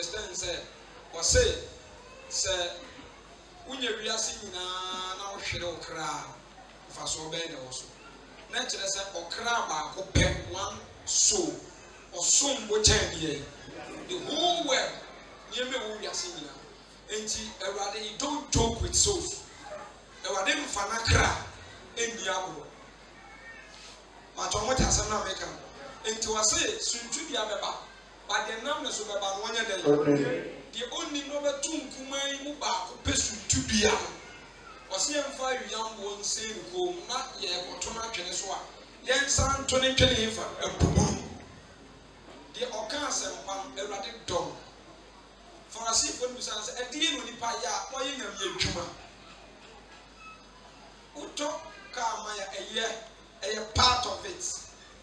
understand say or say when you are singing now share okra if I saw bed also naturally say okra ba ko pe one soul or some which the whole world near me we are singing and you don't joke with souls. Ewadem fanakra endiabo matomo tasana meka enti wase suntu bia beba ba de nam ne so beba no nya den the only no betu nkuman mu ba ko pesuntu bia wase emfa yambo nse ko na ye koto na twene so a yen san to ne twene ifa empuburu the okanse mpam ewade dom for asifo no bisanse edie no nipa ya moye nyam ye dwuma Uto Kamaya a part of it.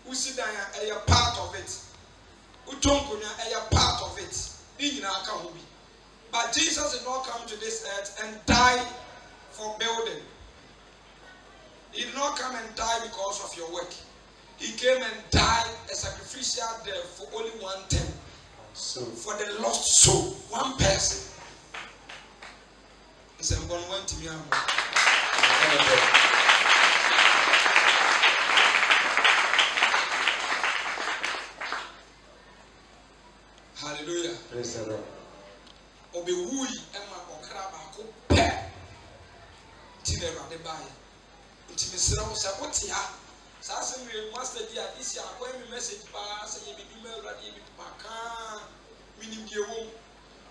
Usidaya a part of it. Utonkunya a part of it. But Jesus did not come to this earth and die for building. He did not come and die because of your work. He came and died a sacrificial death for only one thing. So for the lost soul, one person. He said, I'm going to me. Hallelujah. Praise the Lord. Obe wui ema okra ba ko pe ti le rade bae nti mesra wo sa wote ha sa se me master dia isi akwa mi message pa se ye bibi me rade bi maka minim die wo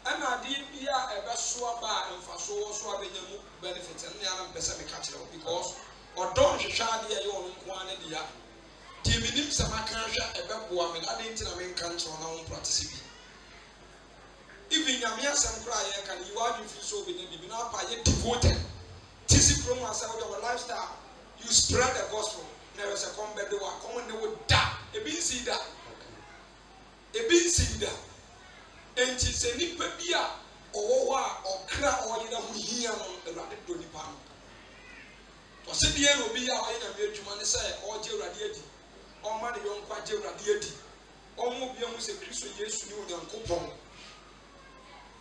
ana de bia ebe so aba emfaso wo so abenyamu benefit ne ana pese me ka kire wo because odon hwehwa de ye wo nko ane dia die minim se maka hwa ebe boa me ade nti na me nka ncho na wo practice bi. Even Yamia Sankra, can you are you feel so with the Binapa, yet devoted. Tisi promo as our lifestyle. You spread the gospel. There is a combat, they were common, they would die. A big seeder. A big seeder. And she said, Nipapia, or cra, or you know, here on the rabbit to the palm. Was it the end of be our enemy to say, or Jeradiati, or money on Quajo Radiati, or Mobium was a Christian, yes, you know, coupon.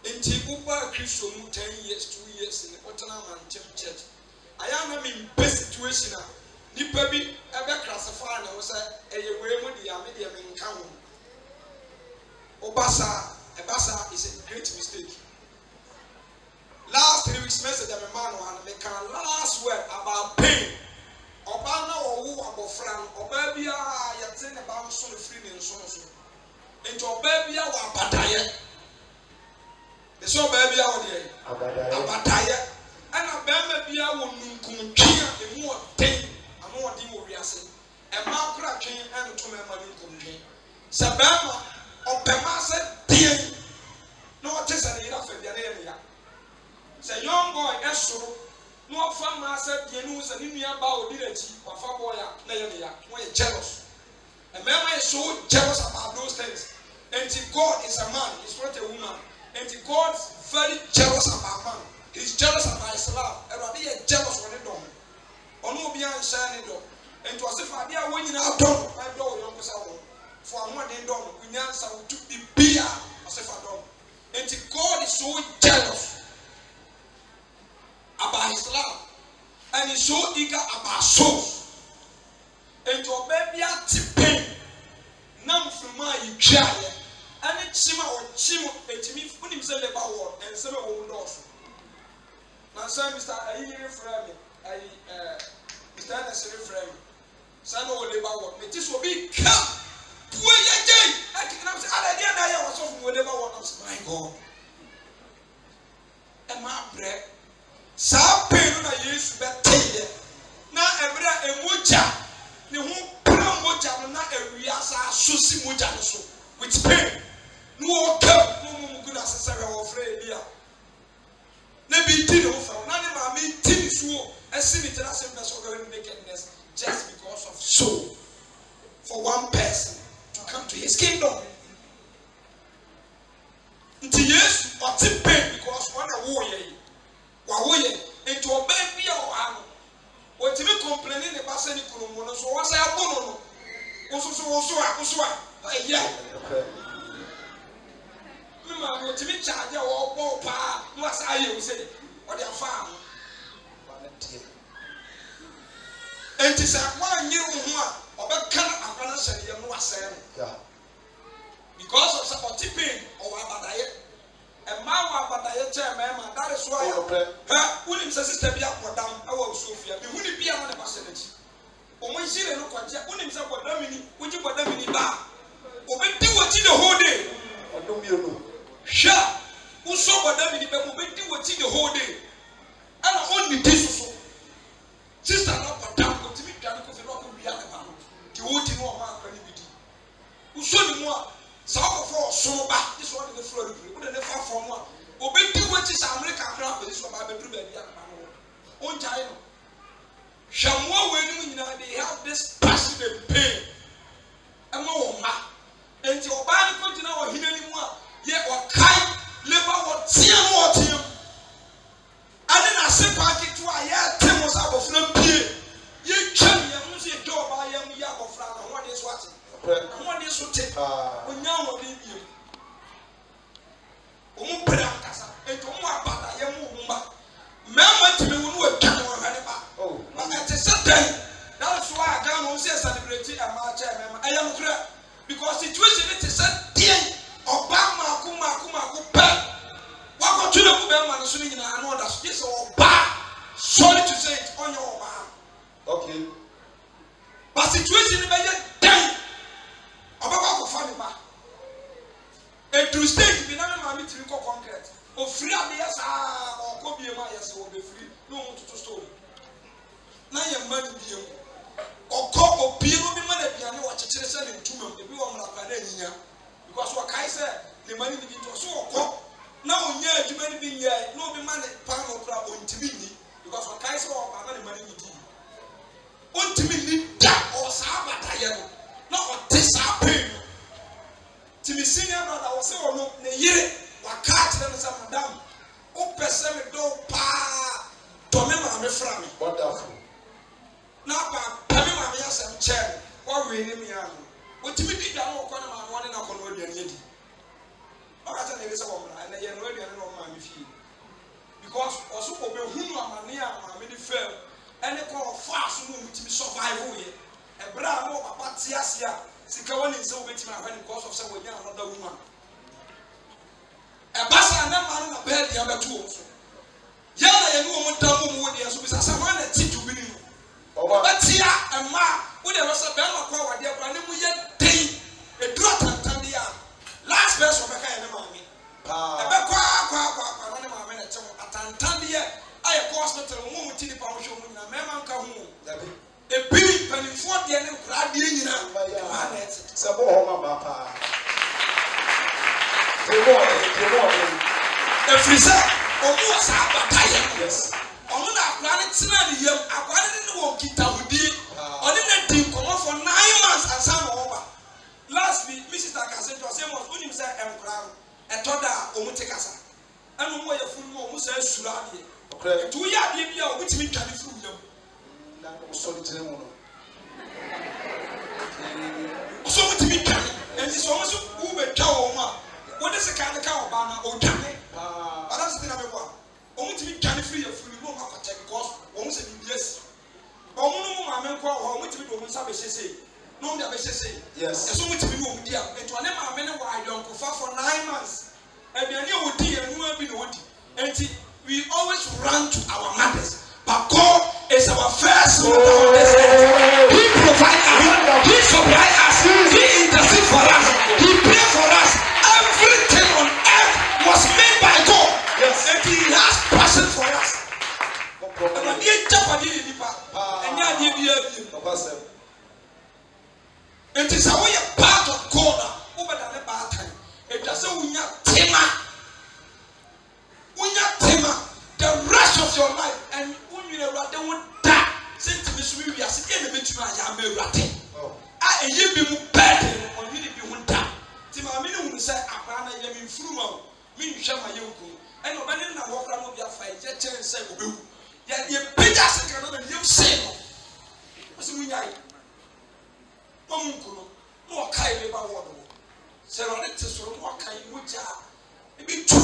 Inti uba Christo mu 10 years, 2 years in the Ottoman church. I am in best situation. Nipa bi ebe classify na say eye we mu dia me dia me nka ho. Ebasa is a great mistake. Last 3 weeks message that my man one make last word about pain. Oba na wo abofra oba bia yete ne ba nso no free ne nso no. Enti oba bia wa abadaye. So baby out there, Abadaya, and a baby will continue the more day, a more demoriasin, and Mark King and to my money complain. Sabama or Pemasa, dear, no, it is an enough of the area. Say, young boy, Estro, no farmer said, you know, and in your bow, did it, or Faboya, Naya, when jealous. A man is so jealous about those things. And God is a man, he's not a woman. And God's very jealous about man. He's jealous about Islam. Everybody is jealous when they don't. Or no be shining door. And to as if I are winning out door. My door, young person. For a month they don't. We answer to be beer as if I don't. And God is so jealous about Islam. And he's so eager about souls. And to baby at pain. Now from my child. And it's Chima or Chimo, and me put himself about war and some old doors. Now, son, Mr. Ayer Frame, Mr. Necessary Frame, son of the Bower, but this will be come. Poor Yay, I cannot say, I was off whatever one of my God. And my bread, some pain I use better. Now, every mucha, the whole brown mucha, not a riasa, susi mucha, with pain. No come, no good necessary or afraid here. Maybe did offer, none of my mean tin so as similar as of nakedness just because of soul for one person to come to his kingdom. Until yes, or tip pain because one a warrior, into a baby or to be complaining about any Kurumono, so was I bono. Also, yeah. to me charge your wall pa was I you say or their farm. And it is a 1 year or a kind of answer you know because of some tipping or abadaye. And my abadaye chairman, that is why William says sister be up or down our Sophia, be wouldn't be on the facility. Or when she look at William said what Domini, would you put them in the bar? Or when do what the whole day? Or don't you know? Sure, who saw what Domini, but when do what the whole day? And only this so. Sister, not but down, but to me, Janko, the rock will be at the bar. The wood in one man, who saw the more. Some of us so back this one in the floor, we never from one. Obey two watches American crowd, this one by the baby. On China. Shamwa when they have this passionate pain. And more, and your body continue or hidden anymore. Yet, or kind, labor, or tear more team. And then I say, packet to a year, Timos out of Flampy. You can use a job by young Yak of Fran, and what is what? What is what take? When now will leave you. Umbracasa, and to Mabata, Yamuma. Mamma to me when we can oh, at a certain. That's why I can't say celebrity and my chairman. I am correct because situation it is a day Obama, Kuma, what to the Obama and swinging and know that this or bad. Sorry to say it on your bar. Okay. But situation is a day. About funny back. And to stay to be not a to go concrete. Or free up the yes, or go be a myas or be free. No one to story. Now your money be or call or be no money piano watch a children in 2 months. If you want to because what I said, the money begin to so call. Now, yeah, you may be here, no be money, pound or crab on TV because what I saw about money with you. Ultimately, that or Sabbath. Not this happen. To be senior brother was so no ye wa catch them as madam. O person me do pa to me ma me fra me. Wonderful. Na pa me ma me asem chair. What we ni me am. What me di down o kona ma no na kono aduane di. O ka tell me say wo mra na ye no aduane no ma me fie. Because also obe hunu amane a ma me di fail. Any call fast no me survive we. Ebra no papa tiasia sika woni nse obeti ma hwani because of say we nya another woman ebasa na ma na bed ya betu o so ya na ye no mo dam mo wodi aso bisa sa ma na titu bi ni no betia ema wo de wasa be ma kwa wade akwa ne mu ye den edura tantan dia last verse of ka ye ne ma mi ebe kwa no ne ma me na che atantan dia aye ko hospital mo ti di pa mo hwo mo na me ma nka hu dabi a big penny for the end of Gradian. Sabo Mapa. The freezer almost have a tire. Yes. On that planet, Sinadi, I wanted to walk it out with you. On the team come off for 9 months and some over. Last week, Mrs. Takasen was saying, himself and crown, and Toda Omutekasa. And no more full more Musa Suradi. 2 years, which means can be through them. So to be done, and it's almost who were Tawma. What is the kind of cow banner or Tame? But that's the number one. Only to be done free of free room of attack because almost a yes. But one of or which we don't say. No, they say yes. As soon as we move there, and to an amendment why you don't go for 9 months. And we are new with tea and we have been with it. We always run to our mothers. But God is our first mother on this earth. He provides us. He supplies us. He intercedes for us. He prays for us. Everything on earth was made by God. Yes. And He has passion for us. It is a way a part of God over the bad time. It doesn't win tema. The rest of your life and when you are doing that, since we are sitting in the middle, I am a ratty. I be bad on you if you want that. Timamino will say, Abana, you mean Frumo, mean Shama Yoko, and nobody now walk around with your fight, yet and say, yet you pay us another you say. What's the way? Monkuno, more kind about water. Serenity, so what kind which are maybe 2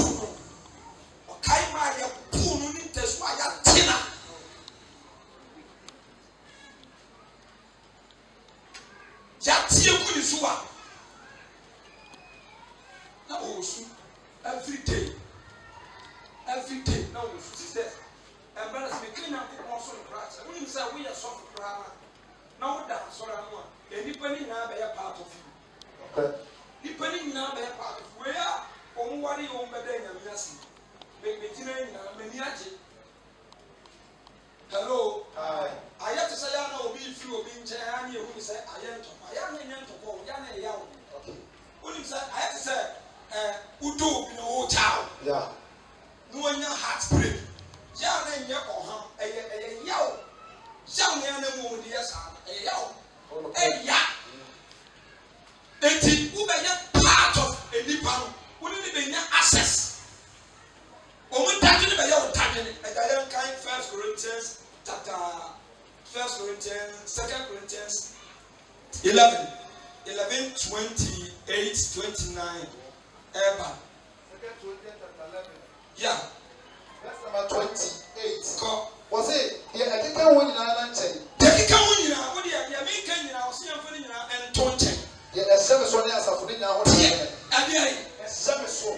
every day now we see this and brothers we clean up the also the grass and when you say we are soft drama now that so ram anybody na be part of you okay anybody na be part of where on worry on beda nyamiasi be tina na mani age hello hi aya to say na obi free obi nche ani ehu ni say aya nto ko ya na ya okay when say aya to say udo bi no child yeah no anya heartbreak ya na nye oham yawo ya na na mu de ya sa yawo ya enti u be ya part of a nipa no woni ni be nya access o mu tagi ni be ya o tagi ni ya kan 1 Corinthians chapter 1 Corinthians 2 Corinthians 11 28 29 eba 2 Corinthians chapter 11 yeah verse number 28 ko was it here akeka won nyina na nchen akeka won nyina wo de ya me kan nyina wo se yamfa nyina ento nchen ye eseme so ne asafo ne nyina ho de ade ai eseme so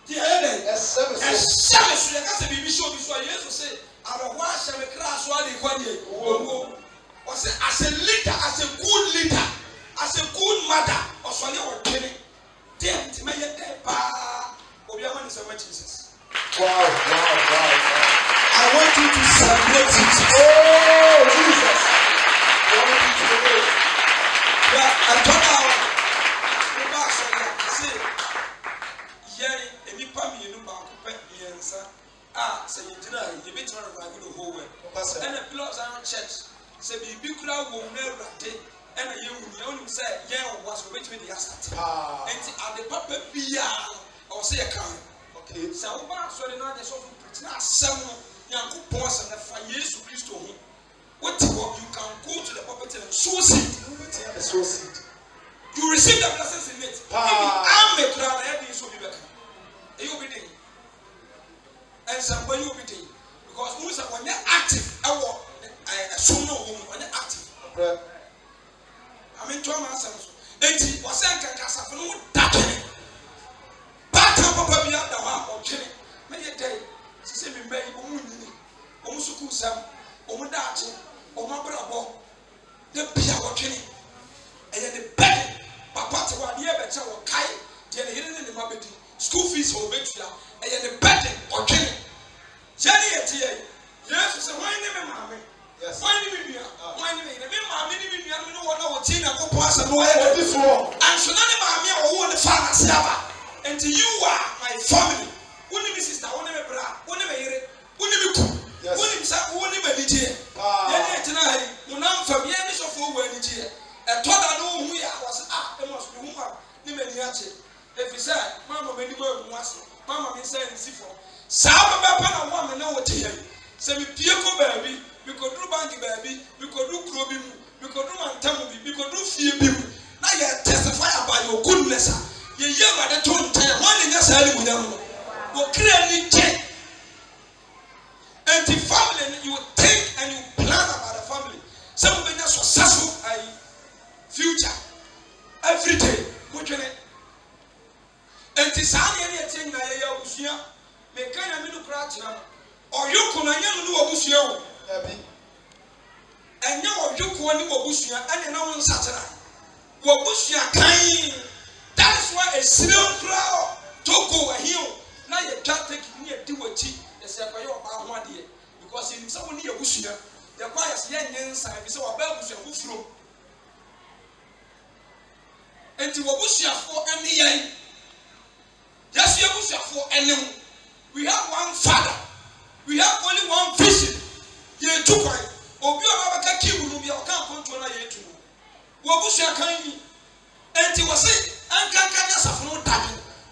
die ade eseme so ya ka se bibi so bi so Yesu say abawa hye me kra so ade kwanye wo wo say as a leader as a good leader as a good mother osole wo twene de ntima ye de pa obi amani say Jesus. Wow. I want you to celebrate it. Oh, Jesus. I want you to do it. Yeah, I thought say, yeah, and you put me in the answer. Say you did you better revive the whole world. And the pillars are church. Say, be crowd will never day. And you only say, yeah, was waiting with the asset. And at the puppet be or say a car. Okay, so so the not so preach na some Yankopon as na fa Jesus Christ ho what you can go to the pulpit and sow seed you receive the blessings in it I'm a crowd and so be better you be there and somebody you be there because most of when you active so no when you active I mean to am answer so enti was say kan kasa no that papa bi ada wa okene me ye dey se bi mbey o mu nyini o mu suku sam o mu daache o mu brabo de bia okene eye de bed papa te wa de e be che wo kai de ne yire ne ma bedi school fees o betua eye de bed okene jeni eti ye Yesu se wan ni me maame yes wan ni me nua wan ni me maame ni me nua no wo na wo ti na ko po asa no ye de so anso na ne maame o wo ne fa na se aba. And you are my family. Only my sister, only my brother, only my yere, only my cool, only my son, only my DJ. Yeah, tonight, when I'm from here, so for when DJ. And told I know who I was. It must be woman. Nimeniache. If you say, Mama, many more once. Mama, me say, Sifo. Sama Papa, woman, know what here. Say, me Pico baby, we could do banky baby, we could do Krobi, we could do Mantamu, we could do Phoebe. Now you testify about your goodness. You hear the tone time, one in your side with them. Will clearly check. And the family, you think and you plan about the family. Some of them are successful future. Every day. And the Sani anything I hear was here. Make a middle crash now. Or you can know was you. And you can know was you and no one Saturday. What was your kind? That is why a serial crowd to go a hill. Now you can't take near do a tea. They say, about 1 year. Because in someone near Bushia, the choir's young inside is our Belgian Bushro. And to Bushia for any year. Yes, you Bushia for any. We have one father. We have only one vision. Ye took right. Or you have a key will be our camp control. Wabushia kind. And he was saying,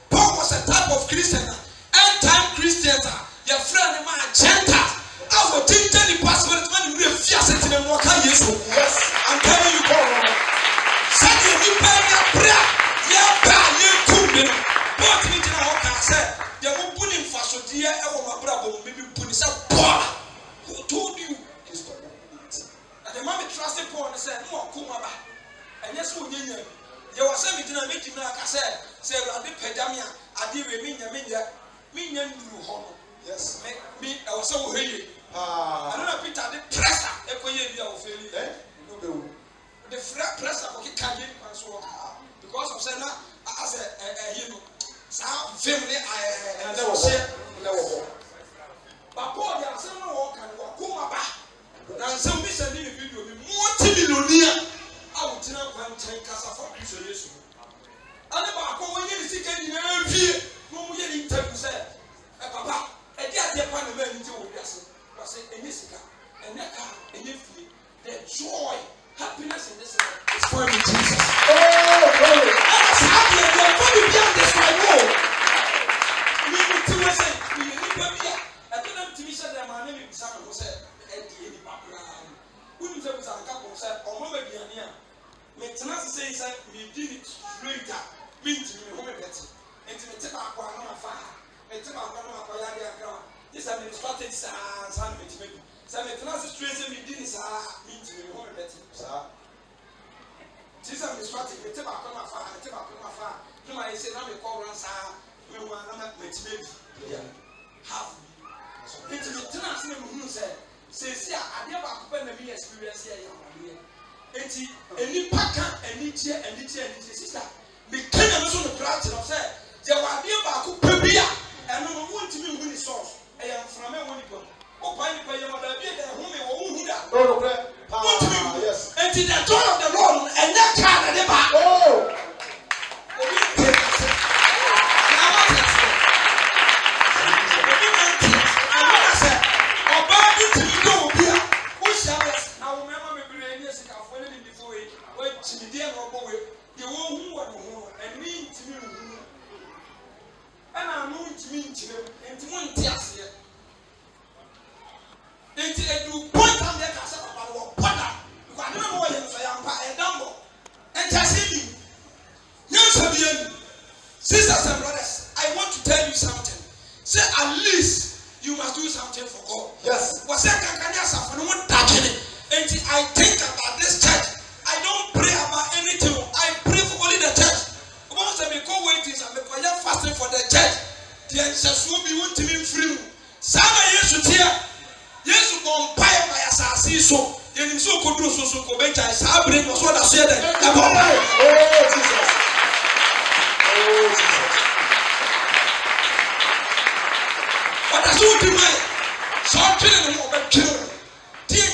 Paul was a type of Christian, end-time Christians, your friend of mine, Gentiles. I will think any password when you are fierce in the walk. Yes, I'm telling you, Paul. Send you pay your prayer, your pay, your cool. What we did, I said, they won't put him for so dear, I will my brother, maybe put his up. Who told you? And the mommy trusted Paul and said, no, come on. And yes, who you was saying, I said, say, I did Pedamia, I did remain a minute, me nyan duru ho no yes me e wo se wo heye ana Peter the pressure e ko ye bia wo feli no be wo the pressure ko ki kaje ni so because of say na as a no sa family and that was but Paul they are saying no kan wo kuma ba na nsem bi send ni video bi multi-millionaire out tina kwanchen kasa for Kristo Yesu ana ba ko wonye ni sika ni na vie no mu ye ni interview say papa e dia de pa na ma ni je wo biase wa say enye sika enye ka enye fie the joy happiness in this life is for me Jesus glory ana sabi e dey for me beyond this my world me ti we say me ni pa bia e to na ti mi say dem ma na mi bisa no say e die ni pa bra unu say bisa ka ko say o mo ba biane a me tena say me di ni later me ti me ho me beti enti me te ba kwa na ma fa me te ba kwa na ma kwa ya dia kra this administrative san me ti me say me tena straight say me di ni sa me ti me ho me beti sa this administrative me te ba kwa na fa me te ba kwa na fa no ma say na me call ran sa me wa na me ti me bi half enti me tena say me hu say see ade ba ko na me experience ya ya enti eni paka eni tie sister me kenya no so no branch no say je wa ade ba ko pebia eno no wonti me hu ni source e ya mframa woni ko o pa ni pa ye ma da bi da hu me wo hu da no no yes enti the joy of the Lord and that kind of ba obi te na wa te obi mente ana say oba bi ti do obi a o sha na wo me ma me bire ni sika fo ni bi fo we o ti bi e no bo we de wo hu wa no hu ani ti mi hu ana no ti mi ntire enti mo nti ase enti edu point am de ka sa papa wo pada ko ade na wo ye so ya mpa e dambo enti ase bi nyan sabi ani sisters and brothers I want to tell you something say at least you must do something for God yes was that kankanya safo no dagene enti I think about this church I don't pray about anything I pray for only the church once I go waiting and me fasting for the church the ancestors be want to be free sama Yesu tia Yesu go mpae by asasi so yenim so ko duro so ko be chai sa break no so da so yede e bo Jesus what does you do my so tell no be kill tin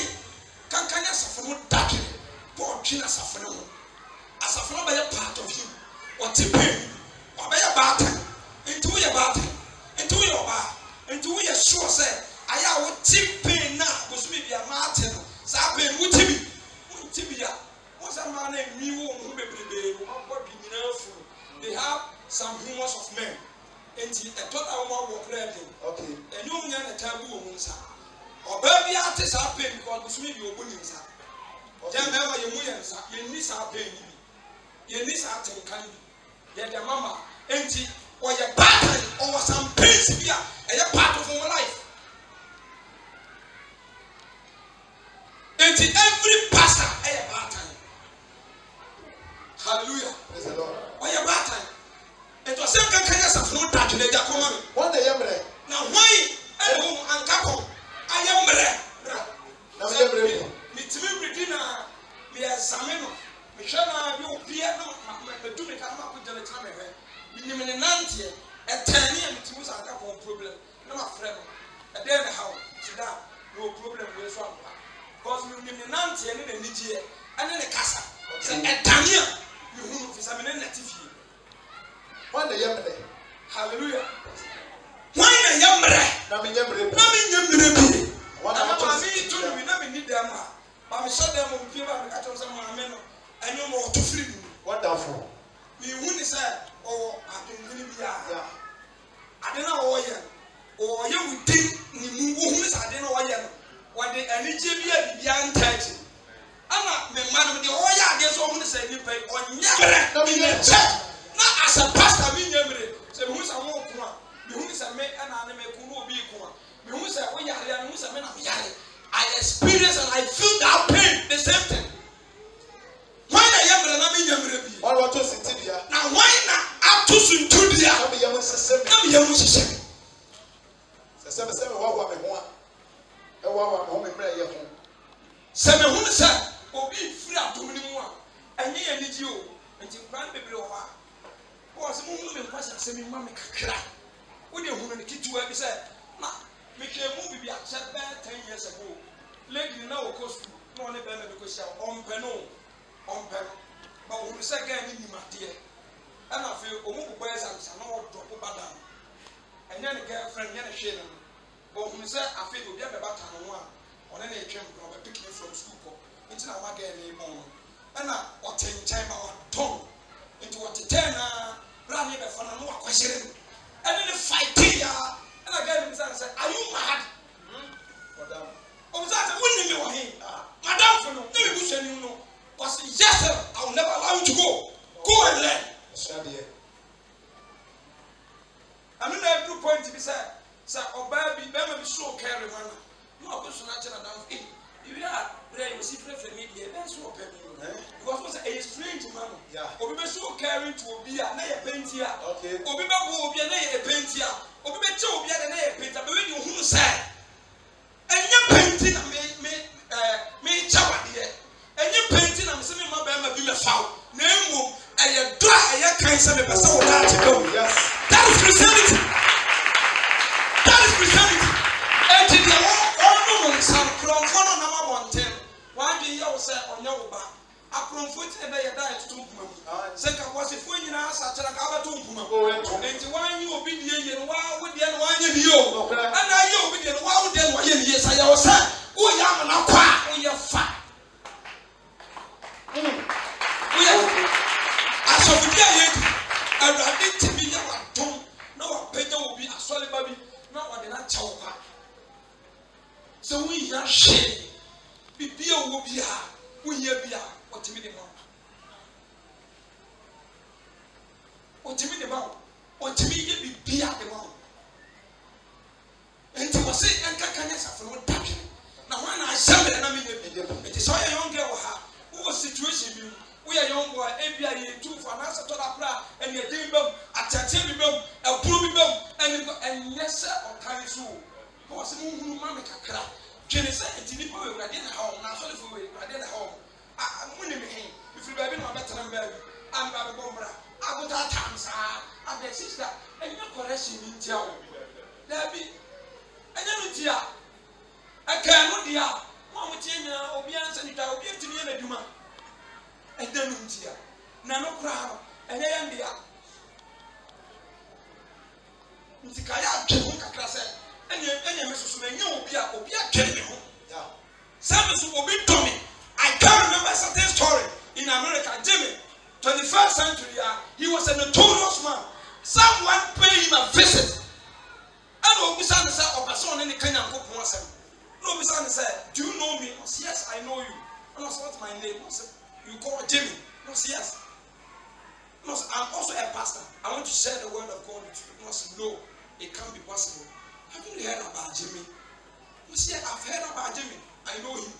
kankanya safo no dagene bo twina safo no asafo no be part of him what to pay obe ya bata into your bata into your ba into your sure say aya wo tipe na go so be amate no sa be wuti bi ya wo sa ma na mi wo hu bebrebe wo ma body nyina fu they have some humors of men enti e total one work ready okay enyo nya na tabu wo mu nsa oba bi ate sa pe because go so be obuni nsa ja me ma ye mu ye nsa ye ni sa pe ni bi ye ni sa tenkan bi ye de mama enti or your pattern or some pains here and you're part of our life. Into every pastor and your pattern. Hallelujah. Praise the Lord. Or your pattern. It was some kind of no touch in the Jacoma. One day, now why I don't and couple. I am bread. Now we are ready. Me to me dinner. Me as Sameno. Michelle, you piano. Me do me come up with the time. Minimum nanti a tiny and to use a couple problem. No friend. A day and a half. No problem with one. Because minimum nanti and then the and then a casa. A Tanya, you move is a native. One day, hallelujah. Why a young man? Nothing young. What I mean to we never need them. I'm sure them will give up at some men and no more to free. Wonderful. We wouldn't say. Oh, I don't really be I don't know why or you would think you who I don't know why what the energy be untouched. I'm not the man with the oil against all the same pay on never. Not as a pastor, me never. So who's a more kuma, who is a man and anime who be kuma, who is a way and who's a man of Yali. I experience and I feel that pain, the same thing. Why I am the Nami What was it? Now why not up to Suntudia? Come here, sɛ me hu sɛ obi firi atom ni mu a ɛnyɛ yɛ nigye o nti kwan bebree wɔ hɔ a wɔsɛ mo hu me nkwasi asɛm mi ma me kakra wode hu no ne ketewa bi sɛ na mehwɛ mu bibi akyɛ bɛɛ 10 years ago lady na wɔ kɔ school na ɔne bɛrima bi kɔ hyia ɔmpɛ no ba ɔhunu sɛ gaa ne nim adeɛ ɛna afei ɔmo bobɔ exams na ɔdrɔpo bada ɛnyɛ ne girlfriend nyɛ ne hwee no ba ɔhunu sɛ afei obi abɛbata no ho a ɔne ne twɛm na ɔbɛpick me from school kɔ nti na ɔma gaa ne bɔn no ɛna ɔte nkyɛn ma ɔtɔn nti wɔte tɛn na bra ne bɛfa na no wakɔhyere no ɛne ne fighting ya ɛna gaa ne bisa sɛ are you mad ɔbisa sɛ wonni me wɔ he madam for no na me busua nim no was yes sir I will never allow you to go and learn I'm not do point to be said sir ɔbaa bi bɛrima bi so carry man na ɔkɔso na kyerɛ adam you are there you see prefer me there that's what pay me because was a strange man obi be so carry to obi a na yɛ penti a obi be bo obi a na yɛ penti a obi be che obi a na yɛ penti a be we hu sɛ ɛnyɛ penti na me chawade ɛnyɛ penti na me se me ma bɛrima bi me faw na emu ɛyɛ do a ɛyɛ kan sɛ me pɛsɛ wo da te go that is Christianity ɛti deɛ ɔno nsa krɔmfo no nam abɔnten wadwe yɛ wo sɛ ɔnyɛ wo ba akrɔmfo ti ɛbɛ yɛ da ɛtoto mpoma mu sɛ ka wɔsefo nyinaa sakyera ka abɛto mpoma mu enti wanyɛ obi die yie no wo deɛ no wanyɛ ne yie o ɛna ayɛ obi deɛ no wo deɛ no wayɛ ne yie sɛ yɛ wo sɛ woyɛ amana kɔ a woyɛ fa woyɛ asɔfodi a yɛdi awurade timi yɛ wadom na wapɛgya obi asɔre ba bi na wɔde no akyɛ wo kwa sɛ woyɛ hwee bibia wo bia woyɛ bia ɔtimi de ma ɔtimi de ma ɔtimi yɛ bibia de ma enti wɔ se ɛnkaka nyɛ safo no dadwe na hɔ na ahyɛ mmerɛ na menyɛ bi enti sɛ ɔyɛ young girl wɔ ha wowɔ situation bi mu woyɛ young boy ebia yɛ tufo anaasɛ tɔda kora ɛne ɛden bam akyɛkyɛ bi bam ɛburo bi bam ɛnyɛ sɛ ɔtare so o wɔ se mohunu ma me kakra twene sɛ enti nipa wɔ awurade na ha wɔm na asɔrefo wɔ awurade na ha wɔm mo ne me he mefiri baabi na wabɛtena mbaabi amba abɛbɔ mmra abota atam saa abɛ sister ɛnyɛ correction ni ntia wo daabi ɛnyɛ no ntia ɛkaa no deɛ a mo a motie nyinaa obiara nsɛ nitwa obiara ntumi yɛ n'adwuma ɛda no ntia na no koraa no ɛnyɛ yɛn dea nti ka yɛ adwe ho kakra sɛ ɛnyɛ me soso na ɛnyɛ obi adwene me ho sɛ me so obi dɔ me I can't remember a certain story in America Jimmy 21st century he was a notorious man someone paid him a visit and obisa ne sɛ ɔpɛsɛ ɔne ne ka Nyankopɔn asɛm na obisa ne sɛ do you know me? I said yes I know you. And I said what's my name? I said you call Jimmy? I said yes. I said I'm also a pastor. I want to share the word of God with you. I said no, it can't be possible. Haven't you heard about Jimmy? I said I've heard about Jimmy. I know him.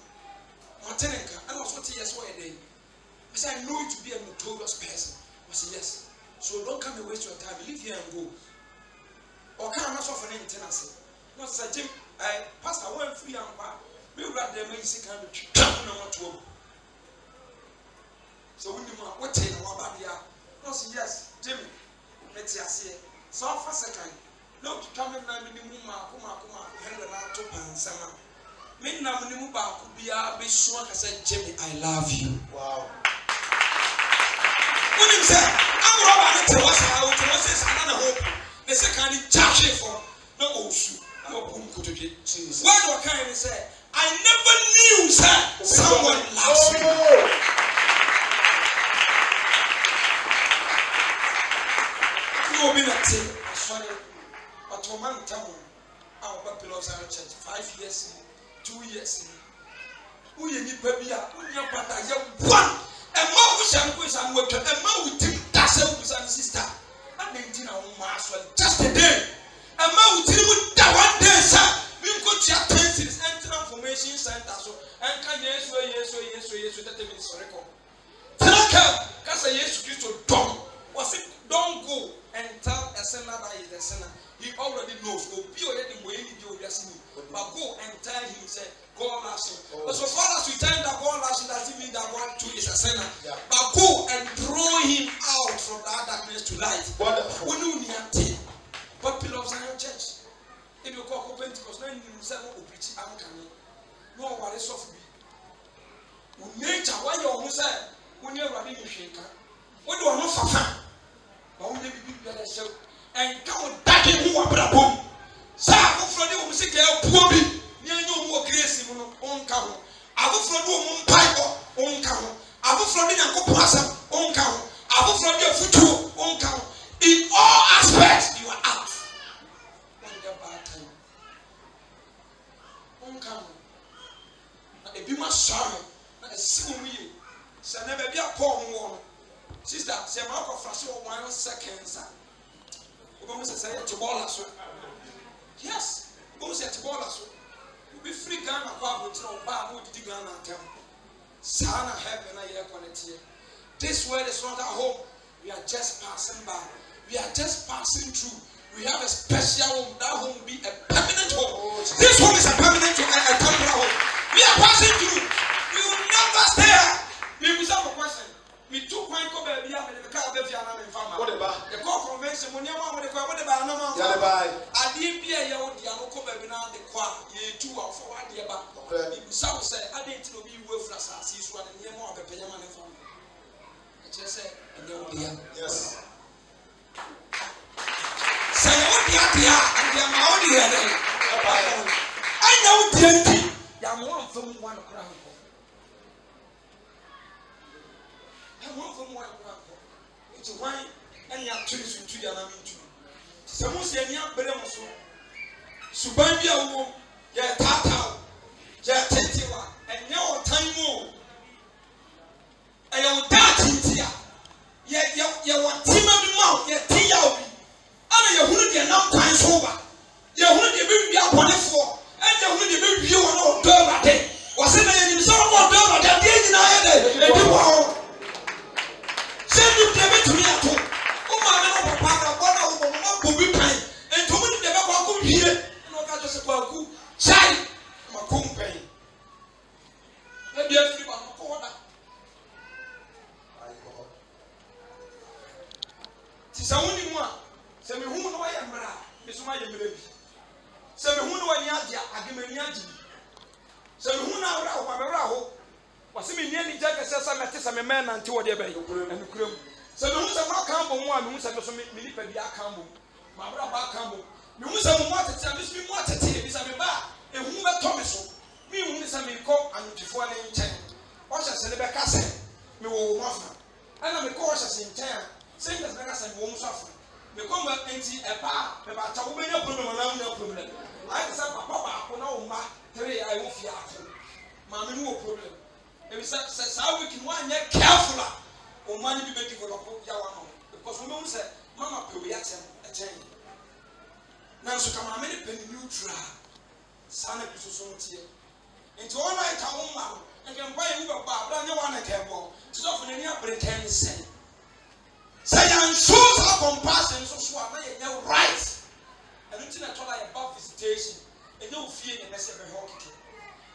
Martinenka. And I said yes, what a day. I said I know you to be a notorious person. I said yes. So don't come and waste your time. Leave here and go. Or can I not suffer any tenancy? I said Jim, Pastor, I went free and back. We would rather make sick and come on to him. So when you want what take one about the I said yes, Jimmy. Let's see. So for a second. No, to come in and minimum, Henry to Pansama. Midnight minimum could be a sure I said, Jimmy, I love you. Wow. When you say, I'm Robert, I was another hope. The second charge for no ocean, no boom could you get. Why do I kind of say, I never knew, sir, someone loves me. You be that thing, sorry. But to man town, our Babylon's church 5 years, 2 years. Who you need baby? Who you put a one? A man who shall go and work, a man with him, that's a sister. I'm 19 just a day. A man with him with that one day, sir. We go to your places and transformation center. So, and can yes, that means for record. Because yes, Christ don't. Was it don't go and tell a sinner that is the sinner. He already knows. Obi already waiting to be but go and tell him, say, God loves him. But so far as we tell him that God loves him, doesn't mean that God too is a sinner. Yeah. But go and draw him out from that darkness to light. Wonderful. But beloved Zion Church, if you call Pentecost, then you say, "Oh, preach, I'm coming." No, what is of me? Nature, why you almost say, when you're running in Shinka, what do I know for fun? But only be better show and come back in who are boom. Sa from the music, poor be. You more grace in on count. I will from the pipe on count. I will from the Uncle on count. I will from your future on count. In all aspects, you are out. One day bad time. On count. A be my sorry. A single me. So never be a poor one. Sister, say my uncle for 1 second. Almost say to ball us. Yes, almost at ball us. We free Ghana, Babu, did Ghana tell Sana heaven, I hear quality. This word is not at home. We are just passing by. We are just passing through. We have a special home. That home will be a permanent home. This home is a permanent home, a temporary home. We are passing through. We will never stay. We will have a question. We took one copy of the car of the farmer. What about the call convention? When you want to go, what about no man? I didn't be a young Yamoko Babina, the choir, ye 2 or 4 idea about. Some say, I didn't know be worthless as he's one and more of a Payaman farmer. I just said, and they will be yes. Say, what the idea and the amount here. I know the Yamon from 1 crown. I want from 1 crown. It's wine and you have trees to your name too. Someone said, Yaberemoso, Subambia, your tata, your tetiwa, and your time more. And your datintia, yet you want Timmy Mount, yet Tiaobi. And you wouldn't get enough time over. You wouldn't be upon it for, and you wouldn't be you on Dover Day. Was it any sort of Dover Day? Send you to me at home. Oh, my God, will be paying. And to me, never walk here. No, I just about good. Child, my company. Let me have you on the corner. Tis only one. Send me who know I am. Miss my baby. Send me who know I am. I give me Yanji. Send me who know was it nearly Jack says I met some man until the bay and the crew. So the ones about Campbell, one who said, Milipedia Campbell, my brother Campbell. You must have wanted to miss me what to take this. I'm about a woman Thomas. Me, who is a call and before 10. Watch us in the back. I said, me will waffle. And I'm a cautious in 10. Same as Vegas and won't suffer. The combat empty a bar about a woman around no problem. I said, Papa, no, ma, 3 I will fear. Mammy, no problem. If says how we can one yet careful or money be developed because we don't say, Mama, we at a chain. Now, so come on, many penny neutral. Son of society. Into all night, a woman, and can buy you a bar, but no one a cable. It's often any pretend say. Say, and shows our compassion, so swap, no right. And until I told I above visitation, and no fear in the necessary hockey.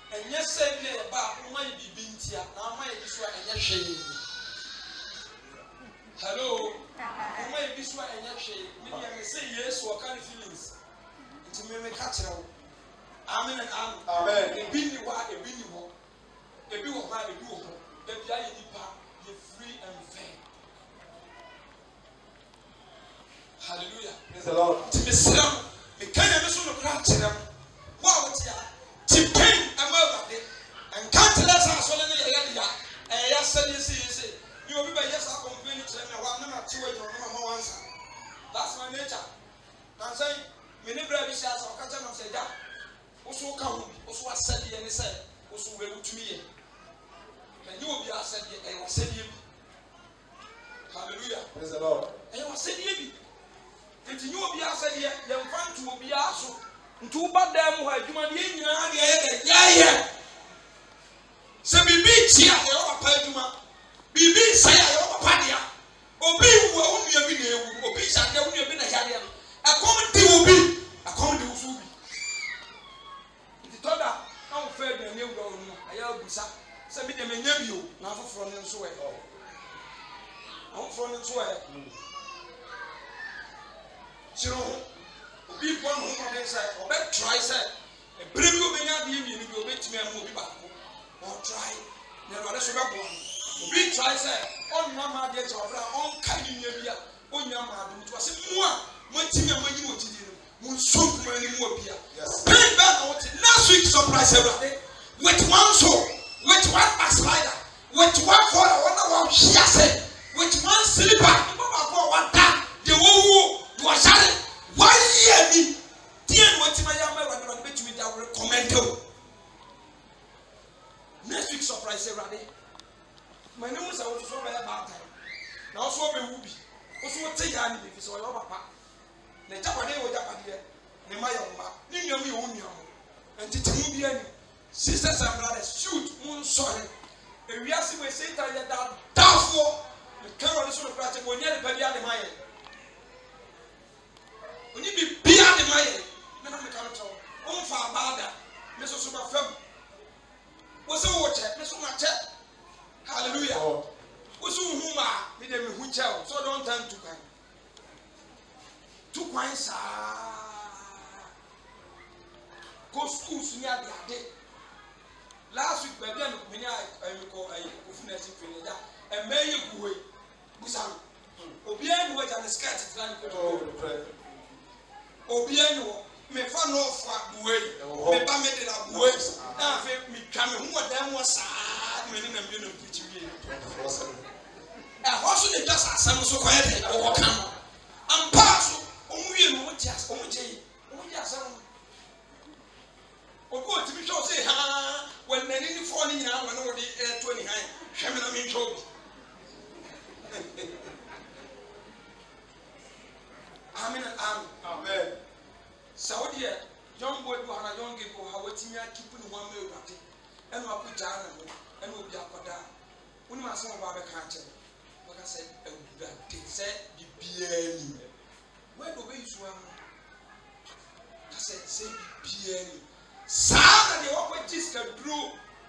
And yes, say, about who might be Bintia, now my Biswa and Yashay. Hello, who might be Biswa and Yashay. Maybe I may say yes or kind of feelings. It's a mere catcher. Amen and amen. A binny wa, a binny walk. A big of my do. The Piai Nipa, you're free and fair. Hallelujah. Praise the Lord. To be Sam, the kind of mission of Ratchet. Wow, what's that? To pain a mother and can't tell us as well as and yes, say, you will be by yes, I'll complain to them. I want not 2 or no answer. That's my nature. I'm saying, many brothers or catch them say that. Also, come, also, I said, and he said, also, will to me. And you will be asked, and I said, hallelujah. Praise the Lord. And I said, and you will be asked, young fan to be asked. Two bad them who are human beings, yeah. So be beach here, your Paduma. Be say, your Padia. Obey who will only be there, or be shall only be a Hadian. A comedy will be a sɛ me dem enya bio na afoforo ne nso ɛ afoforo ne nso ɛ siro obi bɔ no ho ɔde sɛ ɔbɛ try sɛ ebere bi obenya de yemi ni bi obetumi amu obi baako ɔ try na ɔde so bɛ bɔ obi try sɛ ɔnna ma de sɛ ɔbra ɔnka yinya bi a onya ma do to sɛ mu a mo ntimi a mo nyi mo tidi no mo so kuma ni mo obi a pain ba na wote last week surprise everybody with one soul with one backslider with one father one hia say with one slipper mo ba ko wa da de wo do ashare 1 year ni tie no tima ya ma wa no betumi da recommend o next week surprise everybody my name is awon so ba ya ba time na also be wu bi also what say ya ni bi so yo papa na japade wo japade ne ma yo ma ni nyam yo nyam entitimu bi ani sisters and brothers shoot mun sorry ewiase we say ta ya da dafo me karo so no prache wo nya de pa bia de ma ye oni bi bia de ma ye me na me karo to on fa bada me so so ba fam wo se wo che me so ma che hallelujah wo so hu ma me de me hu che so don't turn to kwan sa go schools ni ade last week baby and me ko ofunesi fini da e meye buwe busaru obi ani we ja skirt tran ko obi ani wo me fa no fa buwe me ba me de la buwe na fe mi twa me hu odan wo sa me ni na me no preach wie e ho so de just asem so ko e de wo kan am pass omu wie no wo ti as omu je asem ogo ti bi show say ha when nani ni for ni na no de 20 han hweme na me show amen and amen saudi young boy do hana young people how wati nya keep ni one me urate eno akuja na mo eno obi akoda woni ma so ba be ka che waka say ewura te say bibia ni we do be isu am ka say bibia ni Sada de what is the drew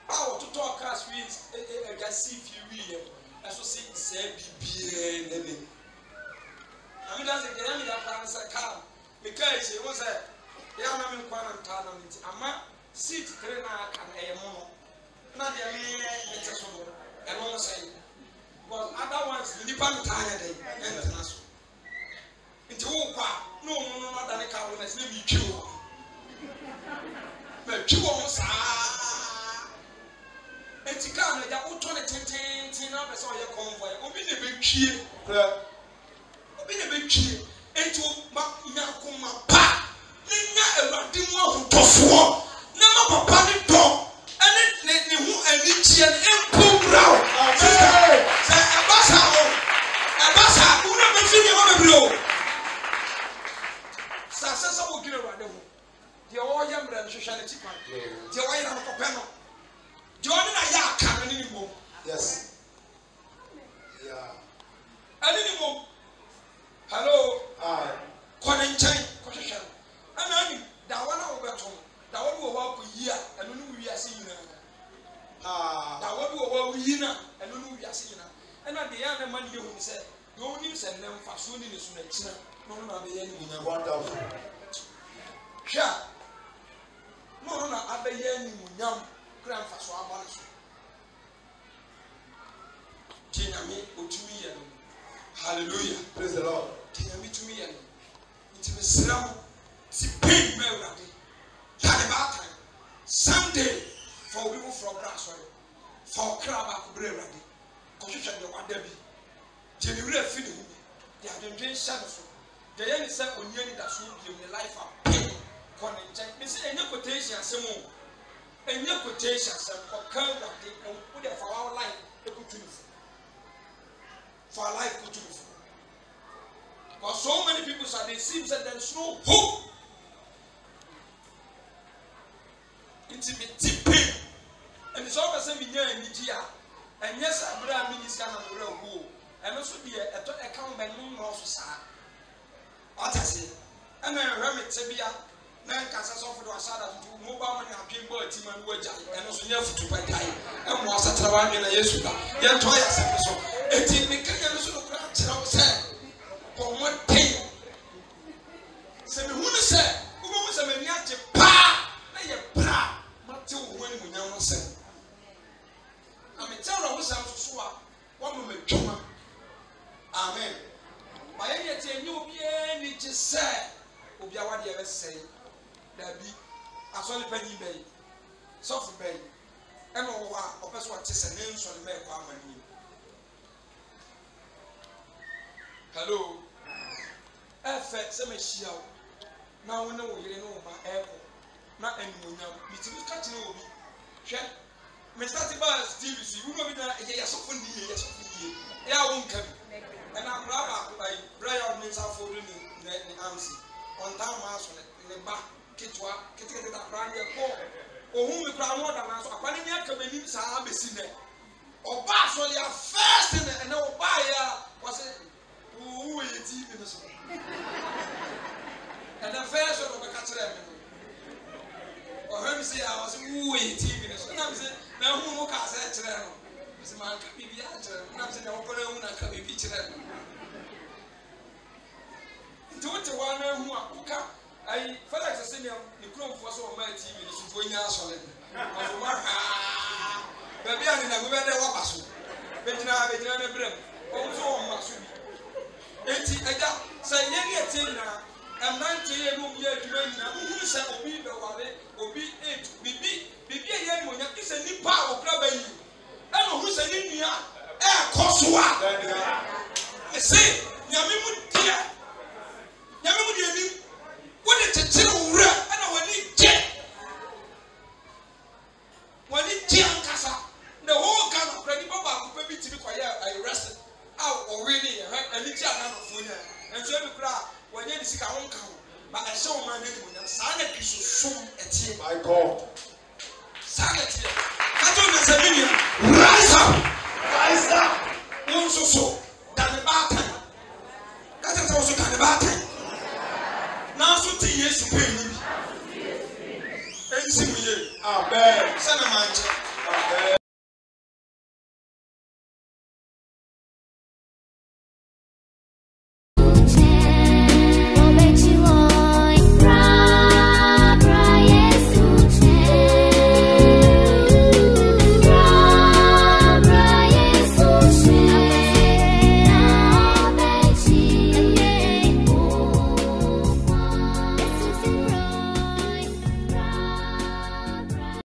power to talk as we can see if you will. As we say, BBN. I mean, that's a game that plans a car because it was a young man quantum. Ama sit trainer and a mono. Not the main international. And all say, well, other ones, the pan tired international. Into no, not than a car when it's maybe true. Me twa mo saa etika na ja uto ne tenten na be so ye convoy obi ne betwie etu ma nya kuma pa nya ewade mu ahotofo na ma papa ne do ene ne hu ani tie ne empower sister say abasa una me fini ho bebro sa sa wo gire wade ho the all young brother sociality pan. The way I'm a panel. Johnny Naya can anymore. Yes. Yeah. Anymore. Hello. Hi. Conan Chain, Caution. And I mean, that one over Tom. That one will walk a year and we are seeing. That one will walk a year and we are seeing. And at the end, the money you said, don't use and them for soon in the Sunday. No, no, the end. Wonderful. Sure. No, abeya ni munyam kran fa so aba so tinyame otumi ye no hallelujah praise the Lord tinyame tumi ye no intime sram ti pain me urade tane ba time Sunday for people from brass for kraba ko bre urade ko hwehwe de wada bi jenewure afini hu de adwendwen sha no so de ye ni se onyani da so bi me life up me say any quotation asemo any quotation asem okan wade put there for our life for our life because so many people say they seems that there's no hope intimate pain and it's always say me nya nidia and yes abra minister na no rewo and also be a account by no so sa what I say and I remember tebia na nkasa sɔfo do asada tutu mobile money apim bɔ ti man wagya ɛno so nyɛ futu pa dai ɛmo asatra wa na Yesu da yɛ to ayɛ sɛ so eti me kanya no so do kra kyerɛ wo sɛ kɔmɔ ten sɛ me hunu sɛ wo mo sɛ me ni agye pa na yɛ bra mate wo ho ani mo nyam no sɛ na me tell wo sɛ so a wo mo metwoma amen ma yɛ tie nyi obi ani gye sɛ obi awade yɛ bɛsɛe dabi asɔle pani bɛyi sɔfo bɛyi ɛna wɔ hɔ a ɔpɛ so ɔte sɛ ne nsɔle mɛ ɛkɔ amani hello ɛfɛ sɛ mahyia wo na wo ne wo yere ne wo ma ɛkɔ na animonyam mitimi ka kyerɛ obi hwɛ mestate ba steve si wo bi na yɛ sɔfo nie yɛ a wo nka bi ɛna akora baako ayi brian ne nsafo do ne amsi on down maso ne ba ketwa ketekete da brand ye ko ohun mi kra no da na so akwani ni aka mani saa besi ne oba so ya first ne oba ya was wo ye ti bi so and the first one be ka kire me o hem say I was wo ye ti bi so na me say na hu mo ka sa kire no me say man ka bibi a kire na me say na okore hu na ka bibi kire no nti wa na hu akuka ai Felix senior ni krom fo so ma TV ni so nya asole o ma ha ba bia ni na go be de wa baso be jina na brem o so o ma so bi enti eja se ye ni eti na amnante ye no bi adwuma ni na hu se obi be ware obi bibi ye mo nya kise ni pa o kra ba yi e no hu se ni nua e koso a se nyame mu dia nyame mu dia ni what did you tell me? And I want to Ankasa. The whole kind of credit Baba could be to be quiet. I arrested out already, and it's and so you cry when you see our own count. But I saw my name and Sanet is so soon at him. My God. Sanet here. I told you, Sabinia, rise up. Also, so that the bad time. That is also kind of bad time. Now, so to yes, pay me. Amen. Son of